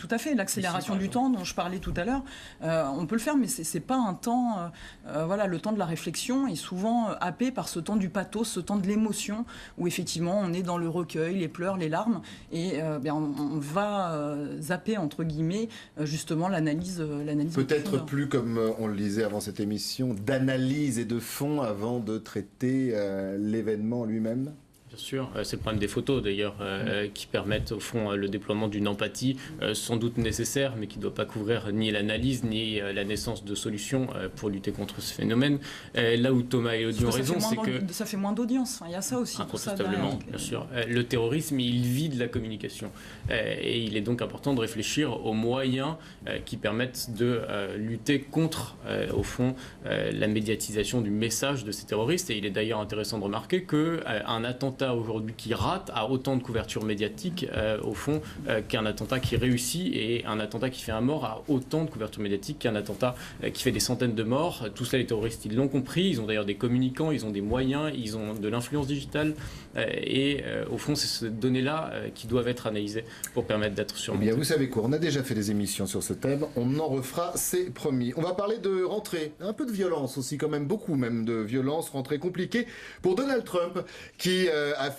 tout à fait. L'accélération du temps dont je parlais tout à l'heure, on peut le faire, mais c'est pas un temps. Voilà, le temps de la réflexion est souvent happé par ce temps du pathos, ce temps de l'émotion, où effectivement on est dans le recueil, les pleurs, les larmes, et on va zapper entre guillemets justement l'analyse. Peut-être plus, comme on le disait avant cette émission, d'analyse et de fond avant de traiter l'événement lui-même. Bien sûr, c'est le problème des photos d'ailleurs, qui permettent au fond le déploiement d'une empathie sans doute nécessaire, mais qui ne doit pas couvrir ni l'analyse, ni la naissance de solutions pour lutter contre ce phénomène. Là où Thomas et Elodie ont raison, c'est que... Ça fait moins d'audience, il y a ça aussi. Incontestablement, bien sûr. Le terrorisme, il vide la communication. Et il est donc important de réfléchir aux moyens qui permettent de lutter contre, au fond, la médiatisation du message de ces terroristes. Et il est d'ailleurs intéressant de remarquer qu'un attentat aujourd'hui qui rate a autant de couverture médiatique au fond qu'un attentat qui réussit, et un attentat qui fait un mort a autant de couverture médiatique qu'un attentat qui fait des centaines de morts. Tout cela, les terroristes, ils l'ont compris, ils ont d'ailleurs des communicants, ils ont des moyens, ils ont de l'influence digitale et au fond c'est ces données-là qui doivent être analysées pour permettre d'être surmontées. Eh bien, vous savez quoi, on a déjà fait des émissions sur ce thème, on en refera, c'est promis. On va parler de rentrée, un peu de violence aussi quand même, beaucoup même de violence, rentrée compliquée pour Donald Trump qui a fait